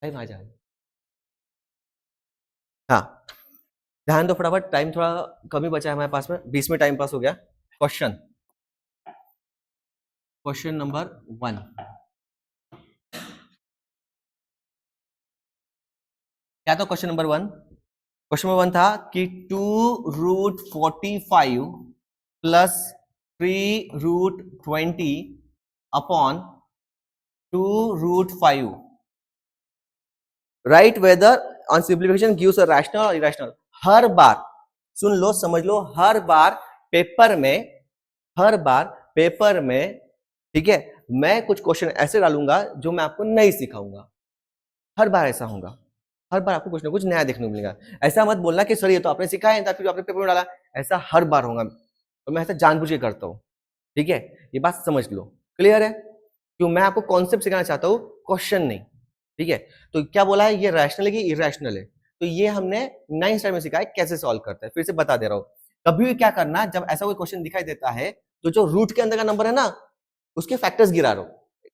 Time आ जाए। हाँ, ध्यान दो फटाफट, टाइम थोड़ा कम ही बचा है हमारे पास में, 20 में टाइम पास हो गया। क्वेश्चन नंबर 1, क्या था क्वेश्चन नंबर 1? क्वेश्चन नंबर 1 था कि 2√45 plus 3√20 upon 2√5, right whether on simplification gives a rational or irrational. हर बार सुन लो, समझ लो, हर बार पेपर में, ठीक है, मैं कुछ क्वेश्चन ऐसे डालूंगा जो मैं आपको नहीं सिखाऊंगा। हर बार ऐसा होगा, हर बार आपको कुछ ना कुछ नया देखने को मिलेगा। ऐसा मत बोलना कि सर ये तो आपने सिखाया था, फिर आपने पेपर में डाला। ऐसा हर बार होगा, तो मैं ऐसा जानबूझ के करता हूँ, ठीक है, ये बात समझ लो। क्लियर है? क्यों? मैं आपको कॉन्सेप्ट सिखाना चाहता हूँ, क्वेश्चन नहीं, ठीक है। तो क्या बोला है, ये रैशनल है कि इरेशनल है, तो ये हमने 9th स्टैंडर्ड में सिखाया कैसे सॉल्व करते हैं। फिर से बता दे रहा हूँ, कभी भी क्या करना, जब ऐसा कोई क्वेश्चन दिखाई देता है तो जो रूट के अंदर का नंबर है ना, उसके फैक्टर्स गिरा रहो,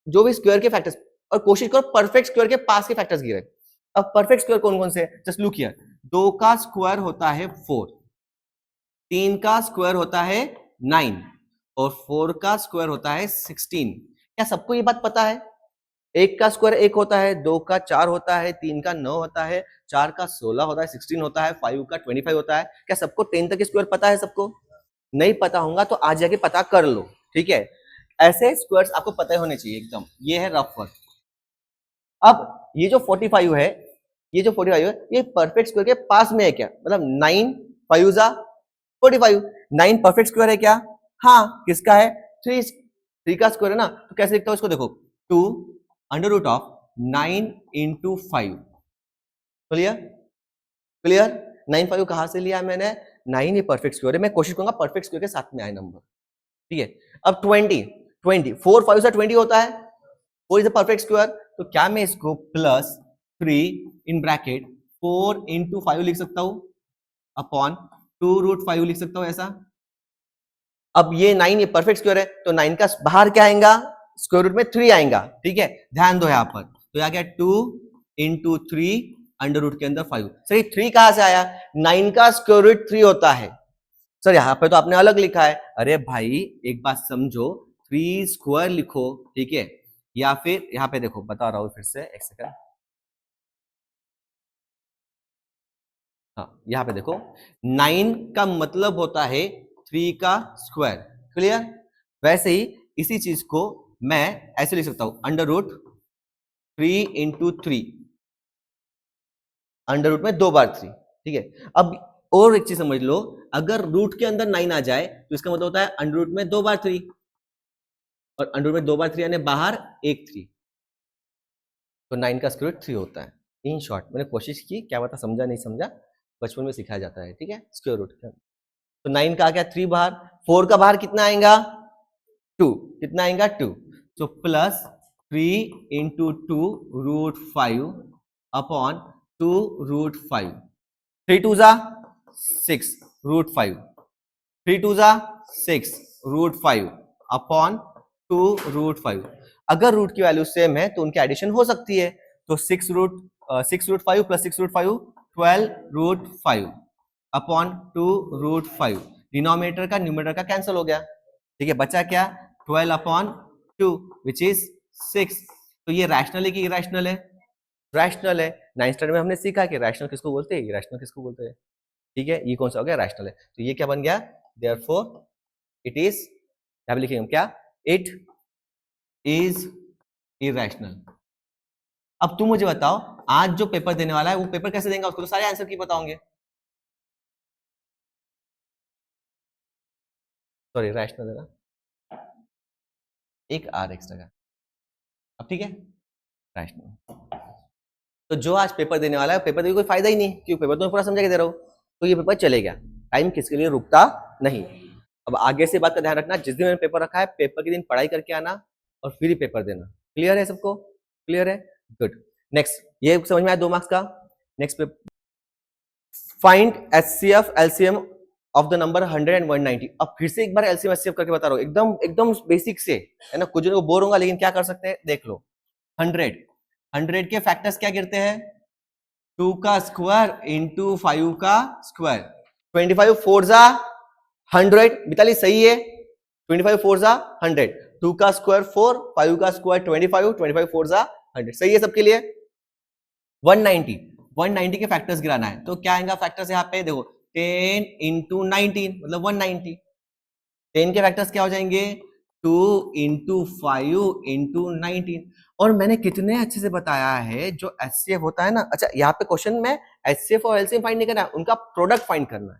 जो भी स्क्वायर के फैक्टर्स, और कोशिश करो परफेक्ट स्क्वायर के पास के फैक्टर्स गिरे। अब परफेक्ट स्क्वायर कौन कौन से? जस्ट लुक हियर, 2 का स्क्वायर होता है 4, 3 का स्क्वायर होता है 9 और 4 का स्क्वायर होता है 16। क्या सबको ये बात पता है? 1 का स्क्वायर 1 होता है, 2 का 4 होता है, 3 का 9 होता है, 4 का 16 होता है, 16 होता है, 5 का 25 होता है। क्या सबको 10 तक स्क्वायर पता है? सबको नहीं पता होगा तो आज जाके पता कर लो, ठीक है। ऐसे स्क्वायर्स आपको पता ही होने चाहिए एकदम। ये है रफ वर्क। अब ये जो 45 है, ये परफेक्ट स्क्वायर के पास में है क्या? मतलब 9 5 जा 45, 9 परफेक्ट स्क्वायर है क्या? हाँ। किसका है? 3 का स्क्वायर है ना, तो कैसे लिखता हूं इसको? देखो, 2 under root of 9 into 5। Clear? 9 5 कहां से लिया मैंने? 9 ये परफेक्ट स्क्वायर है, मैं कोशिश करूंगा परफेक्ट स्क्वायर के साथ में आए नंबर, ठीक है। अब 20 4 5 से 20 होता है, 4 इज द परफेक्ट स्क्वायर, तो क्या मैं इसको प्लस 3 इन ब्रैकेट 4 इंटू 5 लिख सकता हूं अपॉन 2√5 लिख सकता हूं ऐसा। अब ये 9 ये परफेक्ट स्क्वायर है, तो 9 का बाहर क्या आएगा? स्क्वायर रूट में 3 आएगा, ठीक है। ध्यान दो यहां पर, तो आ गया 2 इंटू 3 अंडर रूट के अंदर 5। सही, 3 कहां से आया? 9 का स्क्वायर रूट 3 होता है। सर यहाँ पे तो आपने अलग लिखा है। अरे भाई एक बात समझो, 3 स्क्वायर लिखो, ठीक है, या फिर यहाँ पे देखो, बता रहा हूं फिर से, एक सेकंड। हाँ, यहाँ पे देखो, 9 का मतलब होता है 3 का स्क्वायर। क्लियर? वैसे ही इसी चीज को मैं ऐसे लिख सकता हूं, under root 3 into 3, under root में 2 बार 3, ठीक है। अब और एक चीज समझ लो, अगर रूट के अंदर 9 आ जाए तो इसका मतलब होता है अंडर रूट में 2 बार 3, और अंडर रूट में 2 बार 3 यानी बाहर एक 3, तो 9 का स्क्वायर रूट 3 होता है। इन शॉर्ट मैंने कोशिश की, क्या पता समझा नहीं समझा, बचपन में सिखाया जाता है, ठीक है, स्क्वायर रूट का। तो 9 का आ गया 3 बाहर, 4 का बाहर कितना आएगा? 2। कितना आएगा? 2। तो प्लस 3 इंटू 2√5 अपॉन 2√5। 3 2 जा 6√5, 3 2 जा 6√5 अपॉन 2√5। अगर रूट की वैल्यू सेम है तो उनकी एडिशन हो सकती है, तो 6√5 प्लस 6√5 12√5 अपॉन 2√5। डिनोमिनेटर का न्यूमरेटर का कैंसिल हो गया, ठीक है, बचा क्या? 12 अपॉन 2 विच इज 6। तो ये रैशनल है कि इरेशनल है? रैशनल है। 9th स्टैंडर्ड में हमने सीखा कि रैशनल किसको बोलते हैं, इरेशनल किसको बोलते हैं, ठीक है। ये कौन सा हो गया? रैशनल है। तो ये क्या बन गया? देयरफॉर इट इज, यहां पे लिखेंगे हम क्या? It is irrational. अब तुम मुझे बताओ, आज जो पेपर देने वाला है वो पेपर कैसे देगा? उसको तो सारे आंसर की पता होंगे। सॉरी, रैशनल है ना, एक आर एक्स्ट्रा का। अब ठीक है, रैशनल। तो जो आज पेपर देने वाला है, पेपर देने कोई फायदा ही नहीं, क्योंकि पेपर तो मैं पूरा समझा के दे रहा हूं, तो ये पेपर चले गया। टाइम किसके लिए रुकता नहीं। अब आगे से बात का ध्यान रखना, जिस दिन मैंने पेपर रखा है, पेपर के दिन पढ़ाई करके आना और फिर ही पेपर देना। क्लियर है सबको? क्लियर है? गुड। नेक्स्ट, ये समझ में आया 2 मार्क्स का। Next, find HCF LCM of the number 100 and 190। अब फिर से एक बार एलसीएम एचसीएफ करके बता रहा हूं, एकदम एकदम बेसिक से, है ना, कुछ को बोर होगा, लेकिन क्या कर सकते हैं, देख लो। 100 100 के फैक्टर्स क्या गिरते हैं? 2 का स्क्वायर इंटू 5 का स्क्वायर। 25 4 जा 100, मिताली सही है। 25 4 जा 100, 2 का स्क्वायर 4, 5 का स्क्वायर 25, 25 4 जा 100, सही है सबके लिए। 190 के फैक्टर्स गिराना है, तो क्या आएगा फैक्टर्स यहाँ पे? देखो 10 इंटू 19 मतलब 190। 10 के फैक्टर्स क्या हो जाएंगे? 2 इंटू 5 इंटू 19। और मैंने कितने अच्छे से बताया है, जो एचसीएफ होता है ना, अच्छा यहाँ पे क्वेश्चन में एचसीएफ और एलसीएम फाइंड नहीं करना है, उनका प्रोडक्ट फाइंड करना है,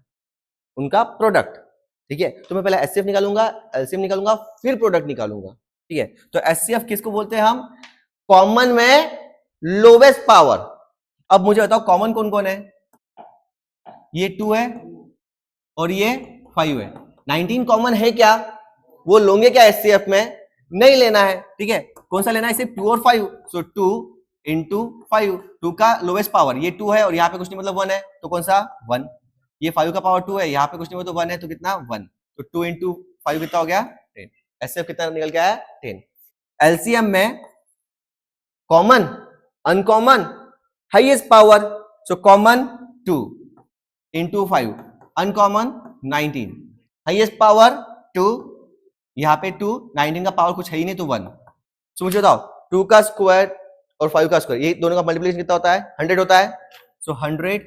उनका प्रोडक्ट। ठीक है, तो मैं पहले एचसीएफ निकालूंगा, एलसीएम निकालूंगा, फिर प्रोडक्ट निकालूंगा। ठीक है, तो एचसीएफ किसको बोलते हैं हम? कॉमन में लोवेस्ट पावर। अब मुझे बताओ कॉमन कौन कौन है? ये 2 है और ये 5 है। 19 कॉमन है क्या? वो लोगे क्या एचसीएफ में? नहीं लेना है। ठीक है, कौन सा लेना है? सिर्फ 2 और 5। सो 2 इंटू 5, 2 का लोवेस्ट पावर ये 2 है और यहाँ पे कुछ नहीं मतलब 1 है, तो कौन सा? 1। ये 5 का पावर 2 है, यहाँ पे कुछ नहीं मतलब 1 है, तो कितना? 1। तो 2 इंटू 5 कितना हो गया? 10। एचसीएफ कितना निकल गया है? 10। एलसीएम में common, uncommon, highest power, so common 2 into 5, uncommon 19, highest power 2, यहाँ पे 2, 19 का पावर कुछ है ही नहीं तो 1। सो मुझे बताओ 2 का स्क्वायर और 5 का स्क्वायर, ये दोनों का मल्टीप्लिकेशन कितना होता है? 100 होता है। सो 100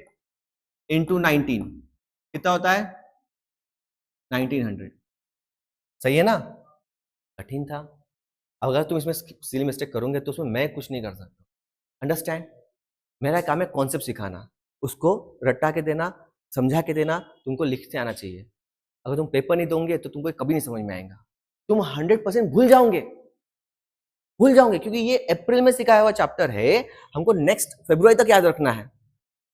इंटू 19 कितना होता है? 1900। सही है ना? कठिन था। अगर तुम इसमें सिली मिस्टेक करोगे तो उसमें मैं कुछ नहीं कर सकता। अंडरस्टैंड? मेरा काम है कॉन्सेप्ट सिखाना, उसको रट्टा के देना, समझा के देना, तुमको लिखते आना चाहिए। अगर तुम पेपर नहीं दोगे तो तुमको कभी नहीं समझ में आएगा, तुम 100% भूल जाओगे, क्योंकि ये अप्रैल में सिखाया हुआ चैप्टर है, हमको नेक्स्ट फरवरी तक याद रखना है।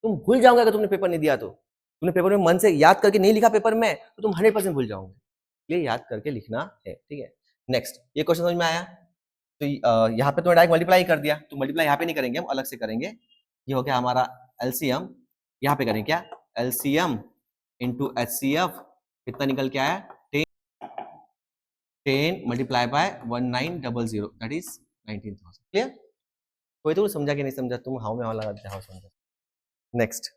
तुम भूल जाओगे अगर तुमने पेपर नहीं दिया तो। तुमने पेपर में मन से याद करके नहीं लिखा पेपर में तो तुम 100% भूल जाओगे। ये याद करके लिखना है। ठीक है, नेक्स्ट ये क्वेश्चन समझ में आया? तो यहाँ पे तो डायरेक्ट मल्टीप्लाई कर दिया, तो मल्टीप्लाई यहाँ पे नहीं करेंगे, हम अलग से करेंगे। ये हो गया हमारा एलसीएम, यहाँ पे करेंगे क्या? एलसीएम इंटू एचसीएफ कितना निकल के आया? 10 multiply by 1900, that is 19,000। Clear? कोई तो समझा कि नहीं समझा? तुम हाउ में हाउ लगा देते, हाउ समझा। नेक्स्ट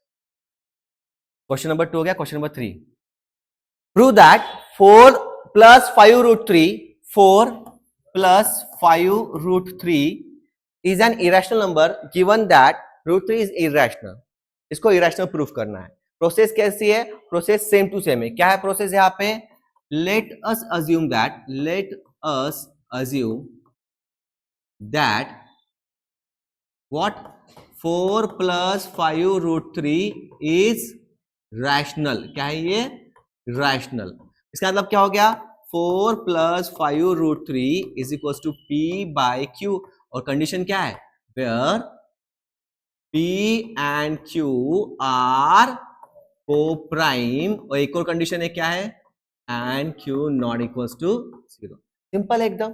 क्वेश्चन नंबर 2 हो गया। Question number 3, prove that 4 plus 5 root 3, 4 plus 5 root 3 is an irrational number given that root 3 is irrational. इसको इरेशनल प्रूफ करना है। प्रोसेस कैसी है? प्रोसेस सेम टू सेम है। क्या है प्रोसेस यहाँ पे? let us assume that what 4 plus 5 root 3 is rational। क्या है ये? rational। इसका मतलब क्या हो गया? 4 plus 5 root 3 is equals to P by Q। और कंडीशन क्या है? where P and Q are co-prime। और एक और कंडीशन है, क्या है? and Q not equals to 0। Simple है एकदम।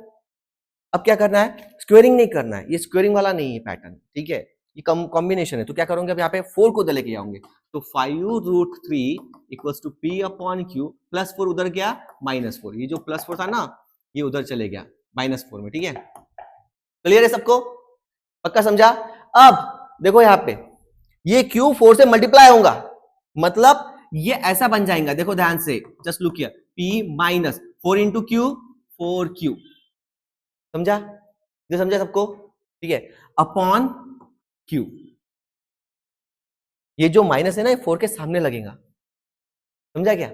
अब क्या करना है? स्क्वेयरिंग नहीं करना है, ये स्क्वेयरिंग वाला नहीं है पैटर्न। ठीक है, ये कॉम्बिनेशन है। तो क्या करोगे? अब यहाँ पे 4 को उधर लेके जाओगे, तो 5 root 3 equals to P upon Q, plus 4 उधर गया, माइनस 4। ये जो प्लस 4 था ना, ये उधर चले गया माइनस 4 में। ठीक है, क्लियर है सबको? पक्का समझा? अब देखो यहाँ पे ये Q 4 से मल्टीप्लाई होगा, मतलब ये ऐसा बन जाएगा। देखो ध्यान से, just look here, P minus 4 into Q, 4Q। समझा? ये समझा सबको? ठीक है, अपॉन Q। ये जो माइनस है ना, ये 4 के सामने लगेगा। समझा क्या?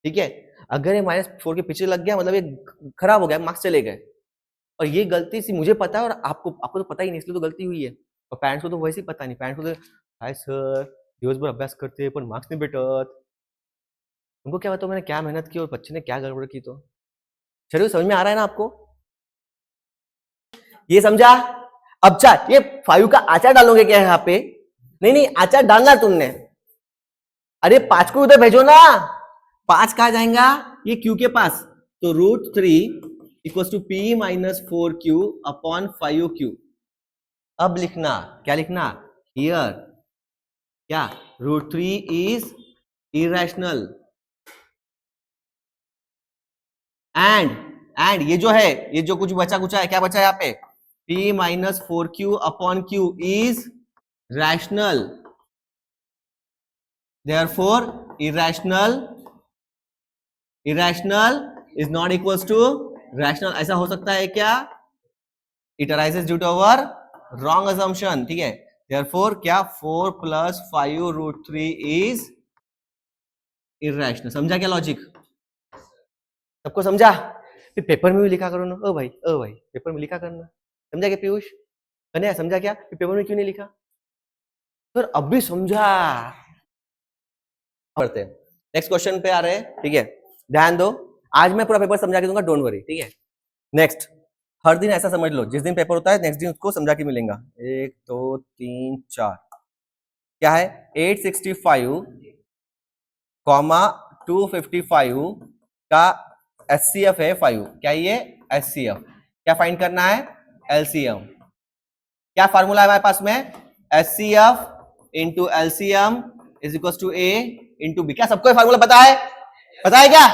ठीक है, अगर ये माइनस 4 के पीछे लग गया मतलब ये खराब हो गया, मार्क्स चले गए। और ये गलती सी मुझे पता है और आपको तो पता ही नहीं, इसलिए तो गलती हुई है। और पेरेंट्स को तो वैसे ही पता नहीं। पेरेंट्स को तो हाय सर दिवसभर अभ्यास करते हैं पर मार्क्स नहीं बेटत। उनको क्या पता मैंने क्या मेहनत की और बच्चे ने क्या गड़बड़ की। तो चलिए, समझ में आ रहा है ना आपको? ये समझा? अब चार ये 5 का आचार डालोगे क्या यहाँ पे? नहीं, आचार डालना तुमने। अरे 5 को उधर भेजो ना। 5 कहा जाएगा? ये Q के पास। तो root 3 equals to P minus 4Q upon 5Q। अब लिखना, क्या लिखना? हियर क्या? रूट 3 इज इरेशनल एंड ये जो है, ये जो कुछ बचा कुचा है, क्या बचा है यहाँ पे? p minus 4q upon q is rational. Therefore, irrational is not equals to rational. ऐसा हो सकता है क्या? It arises due to our wrong assumption. ठीक है, therefore क्या 4 plus 5 root 3 is irrational. समझा क्या लॉजिक? सबको समझा? फिर पेपर में भी लिखा करो ना। ओ भाई पेपर में लिखा करना। समझा क्या पीयूष? कन्हैया समझा क्या? फिर पेपर में क्यों नहीं लिखा? सर अब भी समझा। पढ़ते हैं, नेक्स्ट क्वेश्चन पे आ रहे हैं। ठीक है, ध्यान दो, आज मैं पूरा पेपर समझा के दूंगा, डोंट वरी। ठीक है, नेक्स्ट हर दिन ऐसा समझ लो, जिस दिन पेपर होता है नेक्स्ट दिन उसको समझा के मिलेगा। 1 2 3 4 क्या है? 865 कॉमा 255 का HCF है 5। क्या ये HCF? क्या फाइंड करना है? LCM। क्या फार्मूला है हमारे पास में? HCF into LCM is equal to A into B। क्या सबको फार्मूला पता है? पता है क्या?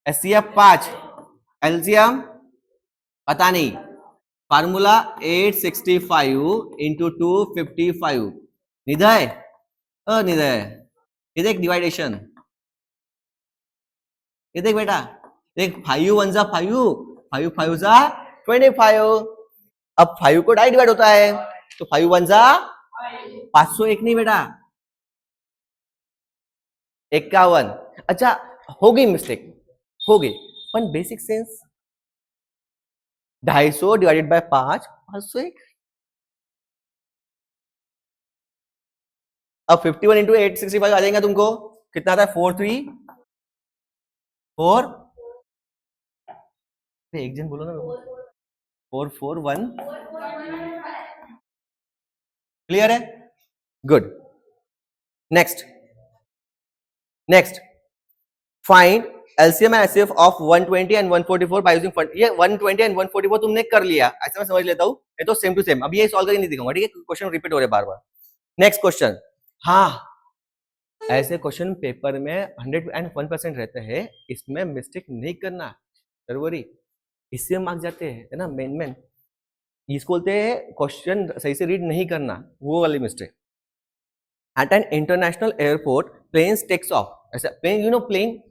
HCF 5, LCM पता नहीं। Formula 865 into 255। निधय निधय ये देख डिवाइडेशन, ये देख बेटा, देख 5 1 जा 5, 5 5 जा 25। अब 5 को डिवाइड होता है तो 5 1 जा 501 नहीं बेटा, 51। अच्छा हो गई मिस्टेक, हो गई, पर बेसिक सेंस 250 डिवाइडेड बाय 5 501। अब 51 इंटू 865 आ जाएगा तुमको, कितना आता है? 434 एक जन बोलो ना, 441। क्लियर है? Good. Next find LCM and HCF of 120 and 144 by using fund. ये 120 एंड 144 तुमने कर लिया, ऐसा मैं समझ लेता हूं, ये तो सेम टू सेम। अब ये सॉल्व करके नहीं दिखाऊंगा, ठीक है? क्वेश्चन रिपीट हो रहे बार बार। नेक्स्ट क्वेश्चन, हाँ ऐसे क्वेश्चन पेपर में 101% रहते हैं, इसमें मिस्टेक नहीं करना जरूरी, इससे मार्क्स जाते हैं, है ना? मेन इसको बोलते हैं क्वेश्चन सही से रीड नहीं करना, वो वाली mistake. At an international airport planes takes off, ऐसा प्लेन, यू नो प्लेन,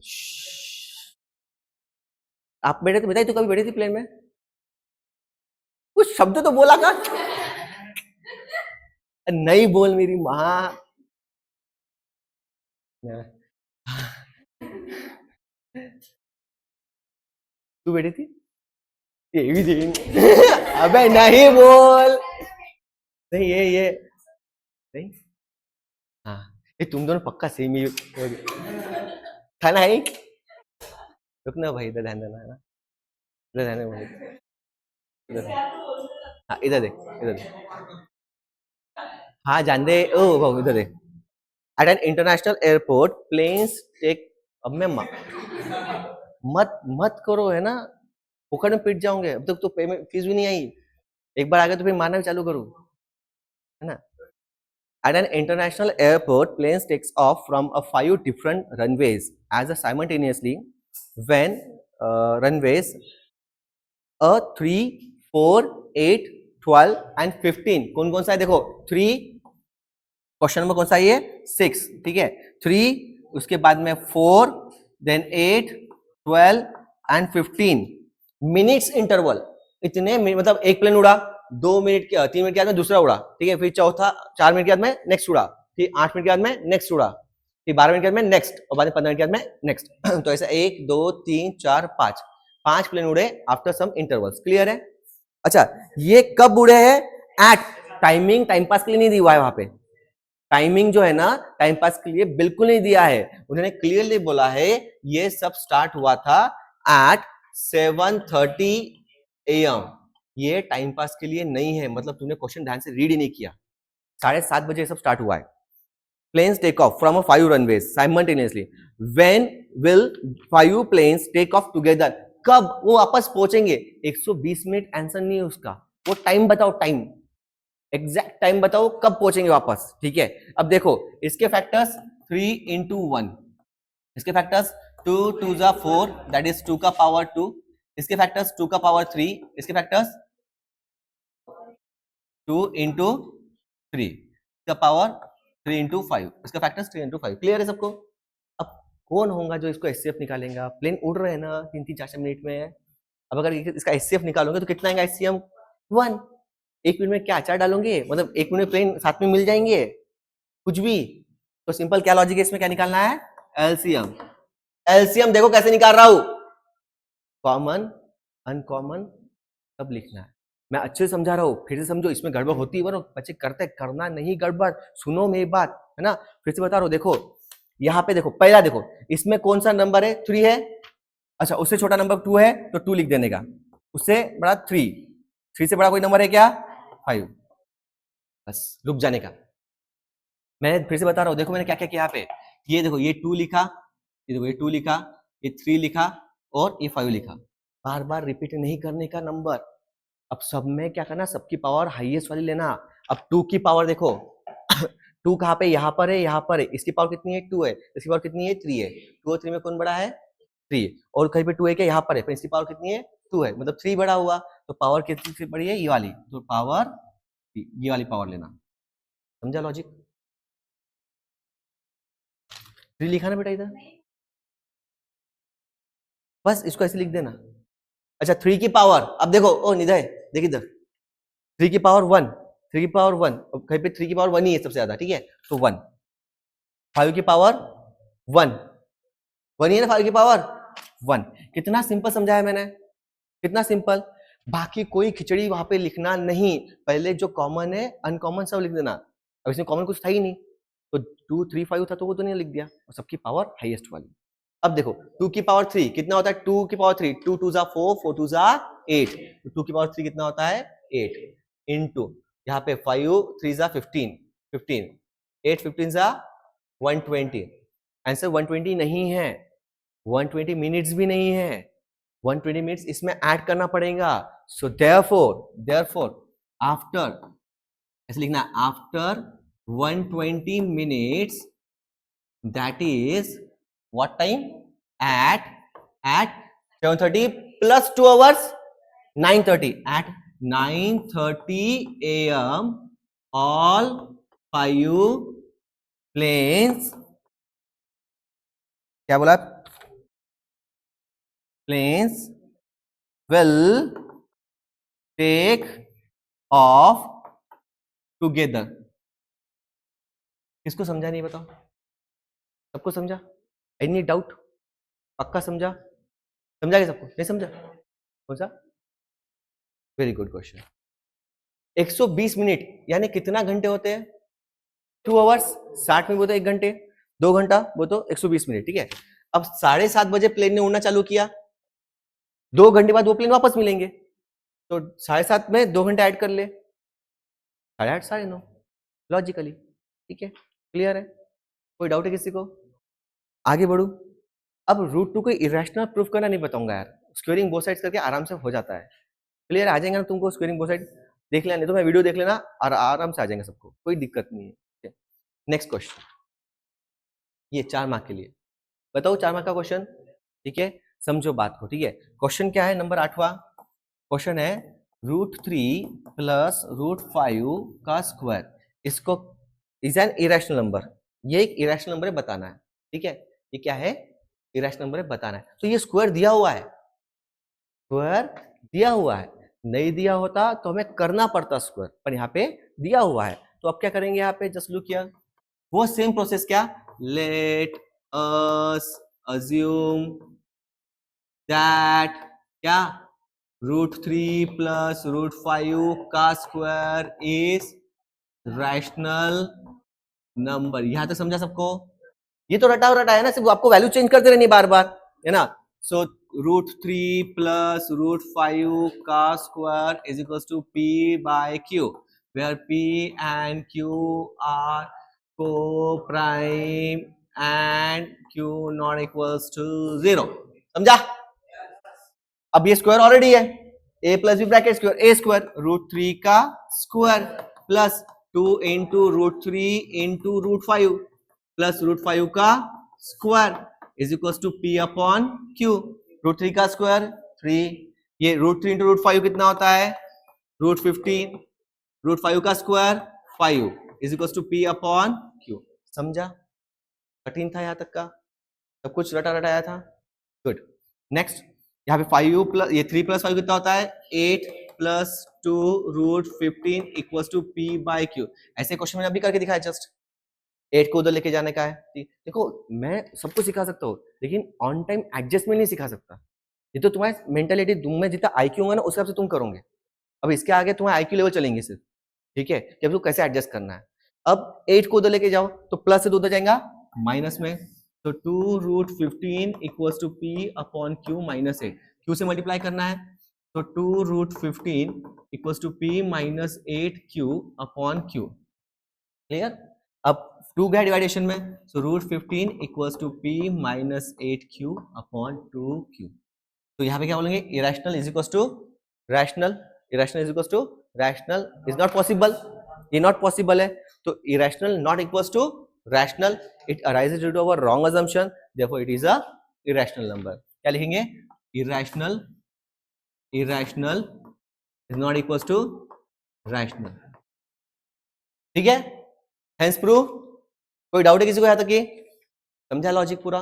आप बैठे थे, बताइए तो कभी बैठी थी प्लेन में? कुछ शब्द तो बोला का नहीं बोल मेरी माँ। तू बैठी थी? ये भी दिन अबे नहीं बोल, नहीं ये नहीं, हाँ ये तुम दोनों पक्का सेम ही था ना? ही रुकना भाई, इधर ध्यान देना, है ना? इधर ध्यान देना, हाँ इधर देख, इधर देख, हाँ जान दे। ओ भाऊ इधर देख, at an international airport planes take, अब मैं मत करो, है ना? फुकड़ में पिट जाओगे, अब तक तो पेमेंट फीस भी नहीं आई, एक बार आ गए तो फिर मारना भी चालू करो, है ना? At an international airport, planes takes off from a 5 different runways as a simultaneously when runways 3, 4, 8, 12 and 15 कौन कौन सा है? देखो 3, क्वेश्चन नंबर कौन सा है ये? 6, ठीक है? 3, उसके बाद में 4, देन 8, 12 एंड 15 मिनट्स इंटरवल। इतने मतलब एक प्लेन उड़ा, 2 मिनट के 3 मिनट के बाद में दूसरा उड़ा, ठीक है? फिर चौथा 4 मिनट के बाद में नेक्स्ट उड़ा, फिर 8 मिनट के बाद में नेक्स्ट उड़ा, फिर 12 मिनट के बाद में नेक्स्ट, और बाद में 15 मिनट के बाद में नेक्स्ट। तो ऐसा 1 2 3 4 5 प्लेन उड़े आफ्टर सम इंटरवल्स। क्लियर है? अच्छा ये कब उड़े हैं? एट टाइमिंग, टाइम पास के लिए नहीं दिया है वहां पे, टाइमिंग जो है ना टाइम पास के लिए बिल्कुल नहीं दिया है, उन्होंने क्लियरली बोला है ये सब स्टार्ट हुआ था एट 7:30 AM। ये टाइम पास के लिए नहीं है, मतलब तूने क्वेश्चन ध्यान से रीड ही नहीं किया। 7:30 बजे सब स्टार्ट हुआ है। Planes take off from a 5 runways simultaneously. When will 5 planes take off together? कब वो वापस पहुंचेंगे? 120 मिनट आंसर नहीं है उसका, वो टाइम बताओ, टाइम एग्जैक्ट टाइम बताओ कब पहुंचेंगे वापस, ठीक है? अब देखो इसके फैक्टर्स 3 into 1, इसके फैक्टर्स 2 2 जा 4, दैट इज 2 का पावर 2, इसके फैक्टर्स 2 का पावर 3, इसके फैक्टर्स 2 इंटू 3, इसका पावर 3 इंटू 5, इसका फैक्टर्स 3 इंटू 5। क्लियर है सबको? अब कौन होगा जो इसको एचसीएफ निकालेगा? प्लेन उड़ रहे हैं ना 3-4 मिनट में। अब अगर इसका एचसीएफ निकालोगे तो कितना आएगा एचसीएम? 1। 1 मिनट में क्या अचार डालोगे? मतलब 1 मिनट में प्लेन साथ में मिल जाएंगे? कुछ भी। तो सिंपल क्या लॉजिक है इसमें? क्या निकालना है? एलसीएम। एलसीएम देखो कैसे निकाल रहा हूं, कॉमन अनकॉमन सब लिखना है। मैं अच्छे से समझा रहा हूं, फिर से समझो, इसमें गड़बड़ होती है बच्चे करते, करना नहीं गड़बड़। सुनो मेरी बात, है ना? फिर से बता रहा हूं, देखो यहाँ पे देखो, पहला देखो इसमें कौन सा नंबर है? 3 है। अच्छा, उससे छोटा नंबर 2 है तो 2 लिख देने का, उससे बड़ा 3, 3 से बड़ा कोई नंबर है क्या? 5। बस रुक जाने का। मैं फिर से बता रहा हूं, देखो मैंने क्या क्या किया यहाँ पे। ये देखो, ये 2 लिखा, ये देखो ये 2 लिखा, ये 3 लिखा और ये 5 लिखा। बार बार रिपीट नहीं करने का नंबर। अब सब में क्या करना, सबकी पावर हाईएस्ट वाली लेना। अब 2 की पावर देखो 2 कहाँ पे? यहाँ पर है, यहाँ पर है। इसकी पावर कितनी है? 2 है। इसकी पावर कितनी है? 3 है। 2 और 3 में कौन बड़ा है? 3। और कहीं पे 2 है क्या? यहाँ पर है, फिर इसकी पावर कितनी है? 2 है, मतलब 3 बड़ा हुआ। तो पावर कितनी बड़ी है? ये वाली। तो पावर, ये वाली पावर लेना। समझा लॉजिक? 3 लिखा ना बेटा इधर, बस इसको ऐसे लिख देना। अच्छा, 3 की पावर, अब देखो, ओ निधय देख इधर, 3 की पावर 1, 3 की पावर 1, कहीं पे 3 की पावर 1 ही है सबसे ज्यादा, ठीक है? तो 1। 5 की पावर 1, 1 ही है ना 5 की पावर 1। कितना सिंपल समझाया मैंने, कितना सिंपल। बाकी कोई खिचड़ी वहां पे लिखना नहीं, पहले जो कॉमन है अनकॉमन सब लिख देना। अब इसमें कॉमन कुछ था ही नहीं, तो 2, 3, 5 था तो वो तो नहीं लिख दिया, और सबकी पावर हाईएस्ट वाली। अब देखो 2 की पावर 3 कितना होता है? 2 की पावर 3, 2 2 जा 4, 4 2 जा 8, तो 2 की पावर 3 कितना होता है? 8 इंटू यहाँ पे 5 3 जा 15, 15 8 15 जा 120। आंसर 120 नहीं है, 120 मिनट्स भी नहीं है, 120 मिनट्स इसमें ऐड करना पड़ेगा। सो देयरफॉर आफ्टर, ऐसे लिखना, after 120 minutes, that is what time? At 7:30 plus 2 hours, 9:30. At 9:30 a.m. all 5 planes, क्या बोला? Planes will take off together. किसको समझा नहीं बताओ? सबको समझा? Any doubt? पक्का समझा? समझा क्या सबको? नहीं समझा? कौन सा? Very good question. 120 मिनट यानी कितना घंटे होते हैं? 2 आवर्स, 60 में वो तो 1 घंटे, 2 घंटा वो तो 120 मिनट, ठीक है? अब 7:30 बजे प्लेन ने उड़ना चालू किया, 2 घंटे बाद वो प्लेन वापस मिलेंगे, तो 7:30 में 2 घंटे ऐड कर ले, 8:30 9:30 लॉजिकली, ठीक है? क्लियर है? कोई डाउट है किसी को? आगे बढ़ू। अब √2 को इरेशनल प्रूफ करना नहीं बताऊंगा यार, स्क्वेयरिंग बोथ साइड्स करके आराम से हो जाता है। क्लियर आ जाएगा ना तुमको? स्क्वेयरिंग बोथ साइड देख लेना, नहीं तो मैं वीडियो देख लेना और आराम से आ जाएगा सबको, कोई दिक्कत नहीं है। नेक्स्ट क्वेश्चन, ये 4 मार्क के लिए बताओ, 4 मार्क का क्वेश्चन, ठीक है? समझो बात को, ठीक है? क्वेश्चन क्या है? नंबर 8वां क्वेश्चन है, √3 प्लस √5 का स्क्वायर, इसको इज एन इरेशनल नंबर, ये एक इरेशनल नंबर है बताना है, ठीक है? ये क्या है? इरेशनल नंबर है बताना है। तो ये स्क्वायर दिया हुआ है, स्क्वायर दिया हुआ है, नहीं दिया होता तो हमें करना पड़ता स्क्वायर, पर यहाँ पे दिया हुआ है, तो अब क्या करेंगे? यहाँ पे जस्ट लुक हियर, वो सेम प्रोसेस, क्या? लेट अस अज्यूम दैट क्या √3 प्लस √5 का स्क्वायर इज रैशनल नंबर। यहां तक समझा सबको? ये तो रटा है ना, सिर्फ आपको वैल्यू चेंज करते रहनी बार बार, है ना? सो √3 प्लस √5 का square is equal to P by Q, where P and Q are co-prime and Q not equals to 0. समझा? अब ये स्क्वायर ऑलरेडी है, a plus b bracket square, a square √3 का square plus 2 into √3 into √5 plus √5 का square is equal to P upon Q। √3 का square 3 ये √3 into √5 कितना होता है, √15, √5 का square 5 is equal to P upon Q। समझा, कठिन था यहाँ तक का, सब कुछ रटा रटाया था, गुड। नेक्स्ट यहाँ पे 5 प्लस ये 3 प्लस 5 कितना होता है, 8 plus 2 √15 equals to P by Q। ऐसे क्वेश्चन मैंने अभी करके दिखाया, जस्ट 8 को उधर लेके जाने का है। देखो मैं सब कुछ सिखा सकता हूँ, लेकिन ऑन टाइम एडजस्टमेंट नहीं सिखा सकता। ये तो तुम्हारी मेंटेलिटी, तुम में जितना IQ होगा ना उस हिसाब से तुम करोगे। अब इसके आगे तुम्हारे IQ लेवल चलेंगे सिर्फ, ठीक है, कि अब तो कैसे एडजस्ट करना है। अब 8 को उधर लेके जाओ तो प्लस से उधर जाएगा माइनस में, तो 2 √15 equals to P upon Q minus 8। Q से मल्टीप्लाई करना है, तो 2 √15 equals to P minus 8Q upon Q। Clear? अब 2 गया डिवाइडेशन में, so √15 equals to P minus 8Q upon 2Q। तो यहाँ पे क्या बोलेंगे, irrational is equals to rational, irrational is equals to rational is not possible, ये नॉट पॉसिबल है, तो irrational not equals to rational, it arises due to our wrong assumption, therefore it is a irrational number. क्या लिखेंगे, irrational, irrational is not equals to rational. ठीक है, hence prove. कोई doubt है किसी को यहाँ तक? ये समझा लॉजिक, पूरा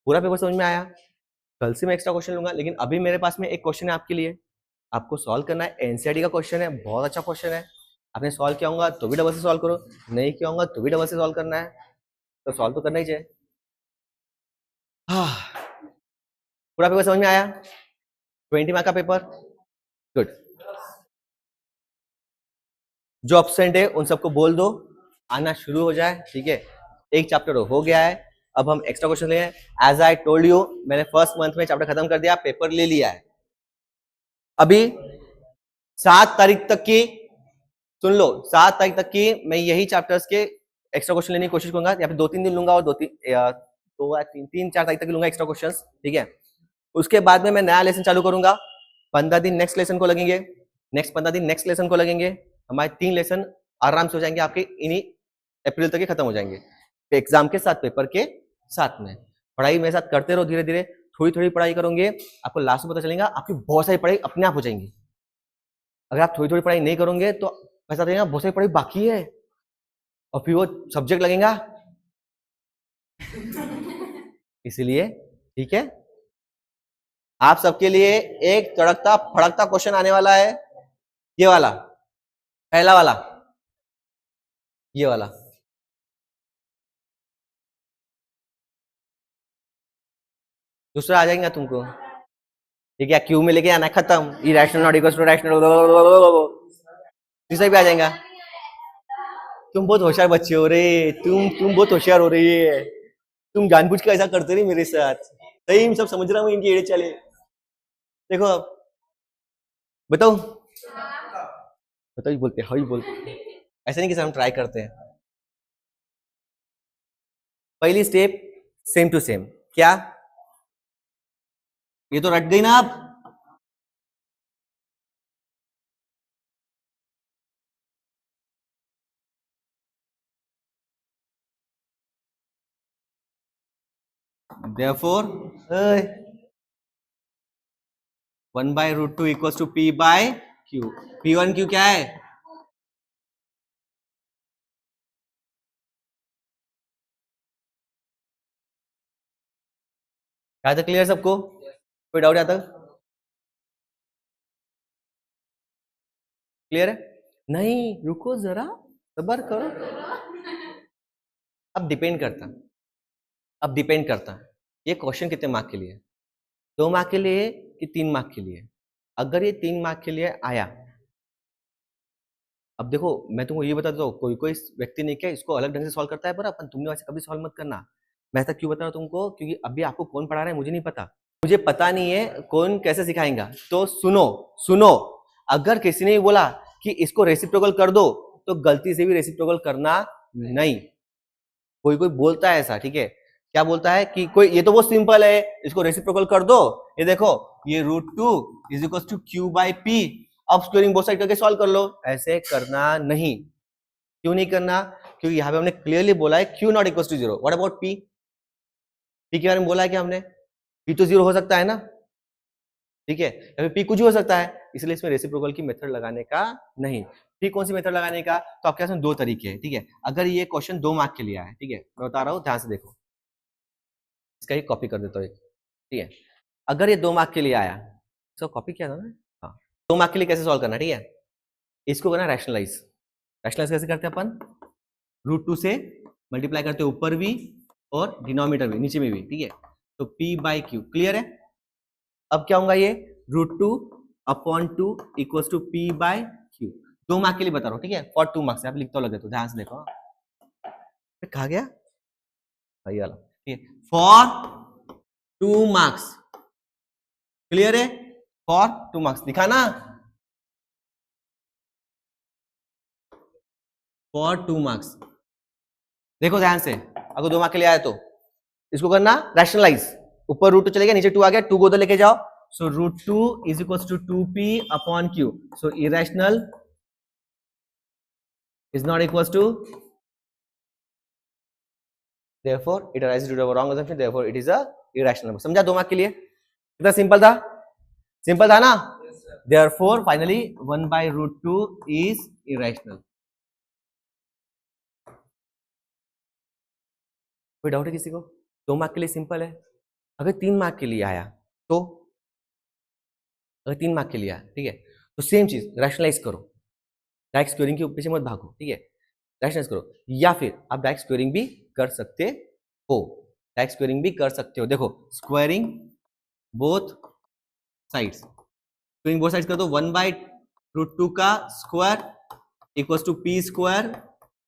पूरा पेपर समझ में आया? कल से मैं एक्स्ट्रा क्वेश्चन लूंगा, लेकिन अभी मेरे पास में एक क्वेश्चन है आपके लिए, आपको सॉल्व करना है। एनसीईआरटी का क्वेश्चन है, बहुत अच्छा क्वेश्चन है। आपने सॉल्व किया होगा तो भी डबल से सॉल्व करो, नहीं किया होगा तो भी डबल से सॉल्व करना है, तो सॉल्व तो करना ही चाहिए। पूरा पेपर समझ में आया? 20 मार्क का पेपर, गुड। जो एब्सेंट है उन सबको बोल दो आना शुरू हो जाए, ठीक है। एक चैप्टर हो गया है, अब हम एक्स्ट्रा क्वेश्चन ले। एज आई टोल्ड यू, मैंने फर्स्ट मंथ में चैप्टर खत्म कर दिया, पेपर ले लिया है। अभी 7 तारीख तक की, सुन लो, 7 तारीख तक की मैं यही चैप्टर्स के एक्स्ट्रा क्वेश्चन लेने की कोशिश करूंगा। यहाँ पे 2-3 दिन लूंगा और 3-4 तारीख तक लूंगा एक्स्ट्रा क्वेश्चंस, ठीक है। उसके बाद में मैं नया लेसन चालू करूंगा। 15 दिन नेक्स्ट लेसन को लगेंगे, नेक्स्ट 15 दिन नेक्स्ट लेसन को लगेंगे। हमारे 3 लेसन आराम से हो जाएंगे आपके, इन्हीं अप्रैल तक ही खत्म हो जाएंगे, एग्जाम के साथ, पेपर के साथ में। पढ़ाई मेरे साथ करते रहो, धीरे धीरे थोड़ी थोड़ी पढ़ाई करोगे, आपको लास्ट में पता चलेगा आपकी बहुत सारी पढ़ाई अपने आप हो जाएंगी। अगर आप थोड़ी थोड़ी पढ़ाई नहीं करोगे तो ऐसा लगेगा बहुत सारी पढ़ाई बाकी है, और फिर वो सब्जेक्ट लगेगा। इसलिए ठीक है, आप सबके लिए एक तड़कता फड़कता क्वेश्चन आने वाला है, ये वाला, पहला वाला, ये वाला। दूसरा आ जाएगा तुमको, ठीक है, क्यू में लेके आना, खत्म। Irrational not equal to rational, तीसरा भी आ जाएगा। तुम बहुत होशियार बच्चे हो रे, तुम बहुत होशियार हो रही है, तुम जानबूझ के ऐसा करते रही मेरे साथ। सही में सब समझ रहा हूँ इनकी एड़े चले। देखो अब बताओ, बताओ, बोलते हाई बोलते, ऐसे नहीं कि हम ट्राई करते हैं। पहली स्टेप सेम टू सेम, क्या ये तो रट गई ना आप? Therefore 1/√2 equals to P by Q। P1 Q क्या है? यहाँ तक क्लियर सबको? कोई डाउट यहाँ तक? क्लियर है? नहीं रुको जरा, सबर करो। अब डिपेंड करता, अब डिपेंड करता है ये क्वेश्चन कितने मार्क के लिए, 2 मार्क के लिए कि 3 मार्क के लिए। अगर ये 3 मार्क के लिए आया, अब देखो मैं तुमको ये बताता हूँ, कोई कोई व्यक्ति नहीं क्या इसको अलग ढंग से सॉल्व करता है, पर अपन तुमने वैसे कभी सॉल्व मत करना। मैं ऐसा क्यों बता रहा हूँ तुमको, क्योंकि अभी आपको कौन पढ़ा रहा है मुझे नहीं पता, मुझे पता नहीं है कौन कैसे सिखाएगा। तो सुनो सुनो, अगर किसी ने बोला कि इसको रेसिप्रोकल कर दो, तो गलती से भी रेसिप्रोकल करना नहीं। कोई कोई बोलता है ऐसा, ठीक है, क्या बोलता है कि कोई ये तो बहुत सिंपल है, इसको रेसिप्रोकल कर दो, ये देखो ये √2 is equal to Q by P, अब स्क्वायरिंग बोथ साइड करके सॉल्व कर लो। ऐसे करना नहीं। क्यों नहीं करना? क्योंकि यहाँ पे हमने क्लियरली बोला है Q not equal to 0। What about P? P के बारे में बोला है क्या हमने? P तो 0 हो सकता है ना, ठीक है, या फिर पी कुछ भी हो सकता है, इसलिए इसमें रेसिप्रोकल की मेथड लगाने का नहीं। ठीक, कौन सी मेथड लगाने का, तो आपके पास में दो तरीके हैं। ठीक है, अगर ये क्वेश्चन 2 मार्क के लिए आया है, ठीक है, मैं बता रहा हूँ, ध्यान से देखो, इसका ही कॉपी कर देता हूँ एक। ठीक है, अगर ये 2 मार्क के लिए आया, इसको कॉपी किया था ना, हाँ, 2 मार्क के लिए कैसे सॉल्व करना, ठीक है, इसको करना रैशनलाइज। रैशनलाइज कैसे करते हैं अपन, √2 से मल्टीप्लाई करते हैं ऊपर भी और डिनोमिनेटर भी, नीचे में भी। ठीक है, तो p बाई क्यू, क्लियर है। अब क्या होगा, ये √2/2 equals to p by q. 2 mark के लिए बता रहा हूँ, ठीक है, फॉर 2 मार्क्स, आप लिखता लगे तो ध्यान से देखो, कहा गया सही वाला। ठीक है, फॉर 2 मार्क्स, क्लियर है, फॉर 2 मार्क्स दिखाना, फॉर 2 मार्क्स। देखो ध्यान से, अगर 2 मार्क के लिए आया तो इसको करना रैशनलाइज, ऊपर √2 चले गया, नीचे 2 आ गया, 2 को उधर लेके जाओ, so √2 is equals to 2p/q, so irrational is not equals to, therefore it arises due to a wrong assumption, therefore it is a irrational number। समझा 2 मार्क के लिए, कितना सिंपल था, सिंपल था ना। therefore finally 1/√2 is irrational। कोई doubt है किसी को, 2 मार्क के लिए सिंपल है। अगर 3 मार्क के लिए आया तो, अगर 3 मार्क के लिए आया, ठीक है, तो सेम चीज रैशनलाइज करो, डायरेक्ट स्क्वेयरिंग के पीछे मत भागो, ठीक है, रैशनलाइज करो, या फिर आप डायरेक्ट स्क्वेयरिंग भी कर सकते हो, डायरेक्ट स्क्वेयरिंग भी कर सकते हो। देखो, squaring both sides, squaring both sides कर दो, 1/√2 का square equals to p square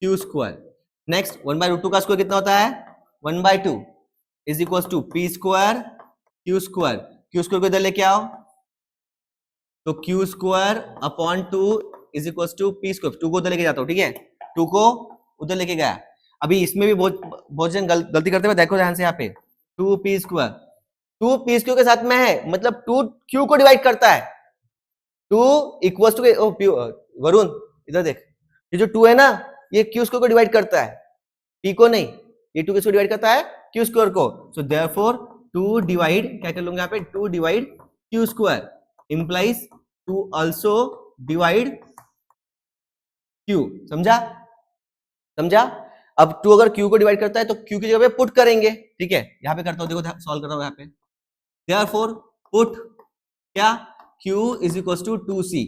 q square. Next 1/√2 का स्क्वायर कितना होता है, 1/2 is equals to p square q square. q square को इधर लेके आओ, तो q square upon 2 is equals to p square. 2 को उधर लेके जाता हूं, ठीक है, 2 को उधर लेके गया। अभी इसमें भी बहुत जन गलती करते हुए, देखो ध्यान से, यहाँ पे 2p स्क्वायर, 2p स्क्वायर के साथ में है, मतलब 2 q को डिवाइड करता है, 2 इक्वल्स टू, वरुण इधर देख, ये जो 2 है ना, ये q स्क्वायर को डिवाइड करता है, p को नहीं, ये 2 किसको डिवाइड करता है, q स्क्वायर को। सो देयरफॉर 2 डिवाइड, क्या कर लूंगा यहाँ पे, 2 divide q square implies 2 also divide q। समझा, समझा। अब 2 अगर q को डिवाइड करता है तो q की जगह पे पुट करेंगे, ठीक है, यहाँ पे करता हूँ, देखो सॉल्व कर रहा हूँ यहाँ पे, देयरफॉर पुट क्या, q is equals to 2c,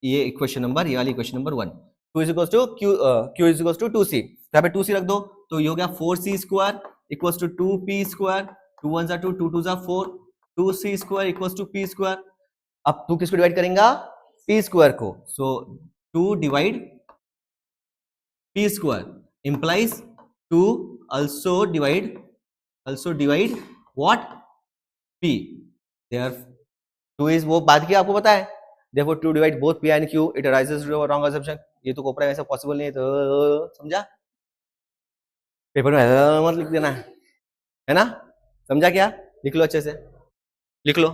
ये इक्वेशन नंबर, ये वाली equation number 1, 2 is equals to q is equals to 2c, यहाँ पे 2c रख दो, तो ये हो गया 4c square equals to 2p square, 2 1 2 2 2 4, 2c square equals to p square. अब 2 किसको डिवाइड करेंगे, p स्क्वायर को, so 2 divide p square implies 2 also divide what, p, there 2 is वो बाद की आपको पता है, therefore 2 divide both p and q, it arises to a wrong assumption। ये तो कोपरा में ऐसा पॉसिबल नहीं है, तो समझा, पेपर में मत लिख देना है ना, समझा क्या, लिख लो अच्छे से, लिख लो।